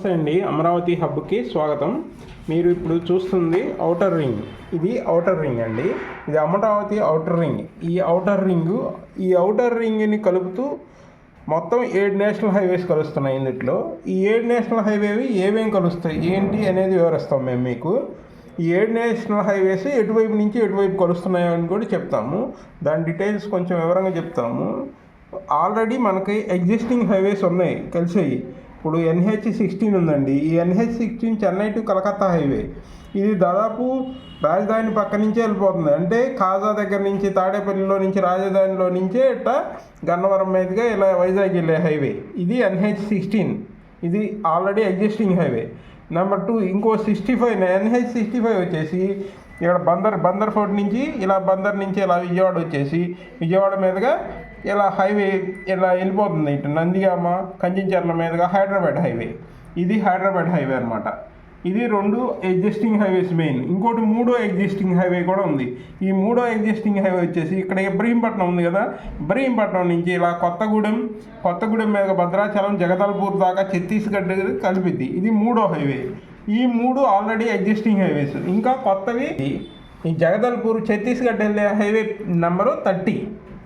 నమస్తే అండి, అమరావతి హబ్కి స్వాగతం. మీరు ఇప్పుడు చూస్తుంది ఔటర్ రింగ్. ఇది ఔటర్ రింగ్ అండి. ఇది అమరావతి ఔటర్ రింగ్. ఈ ఔటర్ రింగ్ని కలుపుతూ మొత్తం 7 నేషనల్ హైవేస్ కలుస్తున్నాయి. ఇందులో ఈ 7 నేషనల్ హైవేవి ఏమేమి కలుస్తాయి ఏంటి అనేది వివరిస్తాం మేము మీకు. ఈ 7 నేషనల్ హైవేస్ ఎటువైపు నుంచి ఎటువైపు కలుస్తున్నాయో అని కూడా చెప్తాము. దాని డీటెయిల్స్ కొంచెం వివరంగా చెప్తాము. ఆల్రెడీ మనకి ఎగ్జిస్టింగ్ హైవేస్ ఉన్నాయి కలిసాయి. ఇప్పుడు NH-16 ఉందండి. ఈ NH-16 Chennai to Calcutta highway. ఇది దాదాపు రాజధాని పక్క నుంచే వెళ్ళిపోతుంది. అంటే కాజా దగ్గర నుంచి, తాడేపల్లిలో నుంచి, రాజధానిలో నుంచే ఇట్లా గన్నవరం మీదుగా ఇలా వైజాగ్ వెళ్ళే హైవే. ఇది NH-16. ఇది ఆల్రెడీ ఎగ్జిస్టింగ్ హైవే. నెంబర్ 2 ఇంకో 65 NH-65 వచ్చేసి ఇక్కడ బందర్ ఫోర్ట్ నుంచి బందర్ నుంచి ఇలా విజయవాడ వచ్చేసి విజయవాడ మీదుగా ఇలా హైవే ఇలా వెళ్ళిపోతుంది. ఇటు నందిగామ, కంచెంచర్ల మీదుగా హైదరాబాద్ హైవే. ఇది హైదరాబాద్ హైవే అనమాట. ఇది 2 ఎగ్జిస్టింగ్ హైవేస్ మెయిన్. ఇంకోటి 3వ ఎగ్జిస్టింగ్ హైవే కూడా ఉంది. ఈ 3వ ఎగ్జిస్టింగ్ హైవే వచ్చేసి ఇక్కడ ఇబ్రహీంపట్నం ఉంది కదా, ఇబ్రహీంపట్నం నుంచి ఇలా కొత్తగూడెం మీదుగా భద్రాచలం, జగదల్పూర్ దాకా ఛత్తీస్గఢ్ కలిపిద్ది. ఇది 3వ హైవే. ఈ 3 ఆల్రెడీ ఎగ్జిస్టింగ్ హైవేస్. ఇంకా కొత్తవి ఈ జగదల్పూర్ ఛత్తీస్గఢ్ వెళ్ళే హైవే నెంబరు 30.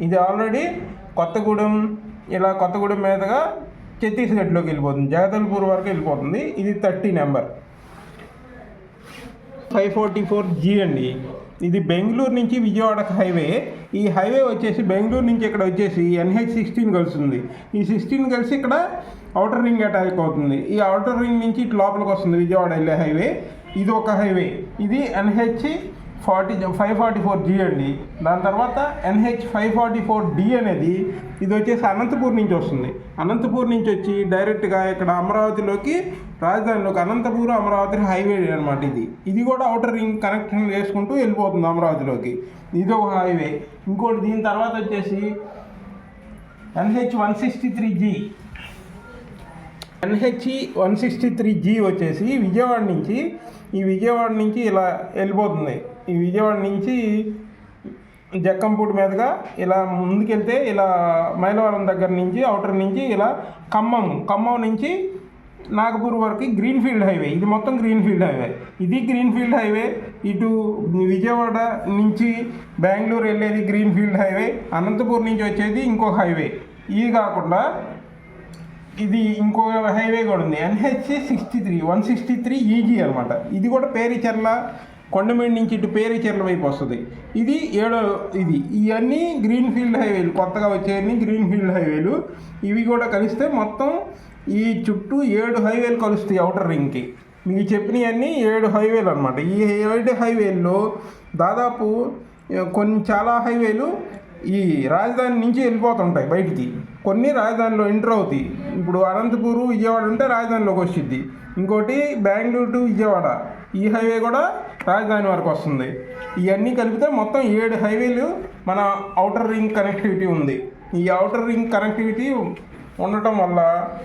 ఇది ఆల్రెడీ కొత్తగూడెం మీదుగా ఛత్తీస్గఢ్లోకి వెళ్ళిపోతుంది, జగదల్పూర్ వరకు వెళ్ళిపోతుంది. ఇది 30 నెంబర్. 544G అండి. ఇది బెంగళూరు నుంచి విజయవాడకు హైవే. ఈ హైవే వచ్చేసి బెంగళూరు నుంచి ఇక్కడ వచ్చేసి NH-16 కలుస్తుంది. ఈ 16 కలిసి ఇక్కడ ఔటర్ రింగ్ అటాక్ అవుతుంది. ఈ ఔటర్ రింగ్ నుంచి ఇటు లోపలికి వస్తుంది విజయవాడ వెళ్ళే హైవే. ఇది ఒక హైవే. ఇది NH-544G అండి. దాని తర్వాత NH-544D అనేది ఇది వచ్చేసి అనంతపూర్ నుంచి వస్తుంది. అనంతపూర్ నుంచి వచ్చి డైరెక్ట్గా ఇక్కడ అమరావతిలోకి, రాజధానిలోకి అనంతపూర్ అమరావతి హైవే అనమాట. ఇది కూడా ఔటర్ రింగ్ కనెక్షన్ చేసుకుంటూ వెళ్ళిపోతుంది అమరావతిలోకి. ఇది ఒక హైవే. ఇంకోటి దీని తర్వాత వచ్చేసి NH-163G. NH-163G వచ్చేసి విజయవాడ నుంచి ఇలా వెళ్ళిపోతుంది. ఈ విజయవాడ నుంచి జక్కంపూడి మీదుగా ఇలా ముందుకెళ్తే ఇలా మైలవరం దగ్గర నుంచి ఔటర్ నుంచి ఇలా ఖమ్మం నుంచి నాగపూర్ వరకు గ్రీన్ఫీల్డ్ హైవే. ఇది మొత్తం గ్రీన్ఫీల్డ్ హైవే. ఇది గ్రీన్ఫీల్డ్ హైవే. ఇటు విజయవాడ నుంచి బెంగళూరు వెళ్ళేది గ్రీన్ఫీల్డ్ హైవే. అనంతపూర్ నుంచి వచ్చేది ఇంకో హైవే. ఇది కాకుండా ఇది ఇంకో హైవే కూడా ఉంది, NH-163EG అనమాట. ఇది కూడా పేరిచెర్ల, కొండమీడి నుంచి ఇటు పేరిచెర్ల వైపు వస్తుంది. ఇది 7వ. ఇవన్నీ గ్రీన్ఫీల్డ్ హైవేలు, కొత్తగా వచ్చేవన్నీ గ్రీన్ఫీల్డ్ హైవేలు. ఇవి కూడా కలిస్తే మొత్తం ఈ చుట్టూ 7 హైవేలు కలుస్తాయి ఔటర్ రింగ్కి. మీకు చెప్పినవన్నీ 7 హైవేలు అనమాట. ఈ 7 హైవేల్లో దాదాపు చాలా హైవేలు ఈ రాజధాని నుంచి వెళ్ళిపోతుంటాయి బయటికి. కొన్ని రాజధానిలో ఎంటర్ అవుతాయి. ఇప్పుడు అనంతపూరు, విజయవాడ ఉంటే రాజధానిలోకి వచ్చింది. ఇంకోటి బెంగళూరు టు విజయవాడ, ఈ హైవే కూడా రాజధాని వరకు వస్తుంది. ఇవన్నీ కలిపితే మొత్తం 7 హైవేలు మన ఔటర్ రింగ్ కనెక్టివిటీ ఉంది. ఈ ఔటర్ రింగ్ కనెక్టివిటీ ఉండటం వల్ల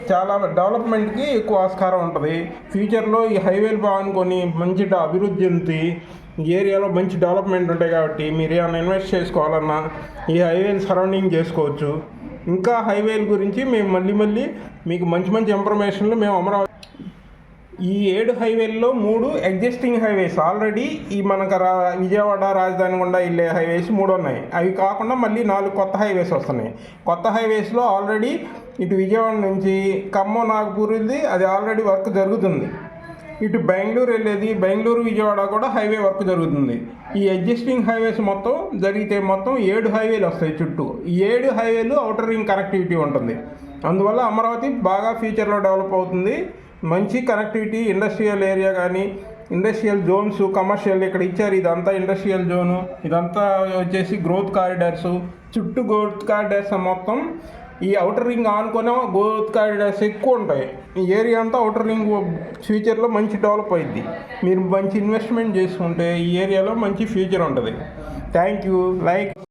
చాలా డెవలప్మెంట్కి ఎక్కువ ఆస్కారం ఉంటుంది. ఫ్యూచర్లో ఈ హైవేలు బాగునుకొని మంచి అభివృద్ధి చెందుతాయి. ఈ ఏరియాలో మంచి డెవలప్మెంట్ ఉంటాయి. కాబట్టి మీరు ఏమైనా ఇన్వెస్ట్ చేసుకోవాలన్నా ఈ హైవేలు సరౌండింగ్ చేసుకోవచ్చు. ఇంకా హైవేల గురించి మేము మళ్ళీ మీకు మంచి ఇన్ఫర్మేషన్లు మేము అమరావతి. ఈ 7 హైవేల్లో 3 ఎగ్జిస్టింగ్ హైవేస్ ఆల్రెడీ ఈ మనకు విజయవాడ, రాజధాని గుండా వెళ్ళే హైవేస్ 3 ఉన్నాయి. అవి కాకుండా మళ్ళీ 4 కొత్త హైవేస్ వస్తున్నాయి. కొత్త హైవేస్లో ఆల్రెడీ ఇటు విజయవాడ నుంచి ఖమ్మం, నాగపూర్ అది ఆల్రెడీ వర్క్ జరుగుతుంది. ఇటు బెంగళూరు వెళ్ళేది, బెంగళూరు, విజయవాడ కూడా హైవే వర్క్ జరుగుతుంది. ఈ ఎగ్జిస్టింగ్ హైవేస్ మొత్తం జరిగితే మొత్తం 7 హైవేలు వస్తాయి చుట్టూ. ఈ 7 హైవేలు ఔటర్ రింగ్ కనెక్టివిటీ ఉంటుంది. అందువల్ల అమరావతి బాగా ఫ్యూచర్లో డెవలప్ అవుతుంది. మంచి కనెక్టివిటీ, ఇండస్ట్రియల్ ఏరియా కానీ, ఇండస్ట్రియల్ జోన్స్, కమర్షియల్ ఇక్కడ ఇచ్చారు. ఇదంతా ఇండస్ట్రియల్ జోను, ఇదంతా వచ్చేసి గ్రోత్ కారిడార్స్. చుట్టూ గ్రోత్ కారిడార్స్ మొత్తం ఈ ఔటర్ రింగ్ ఆనుకొని గ్రోత్ కారిడార్స్ ఎక్కువ ఉంటాయి. ఈ ఏరియా అంతా ఔటర్ రింగ్ ఫ్యూచర్లో మంచి డెవలప్ అయింది. మీరు మంచి ఇన్వెస్ట్మెంట్ చేసుకుంటే ఈ ఏరియాలో మంచి ఫ్యూచర్ ఉంటుంది. Thank you.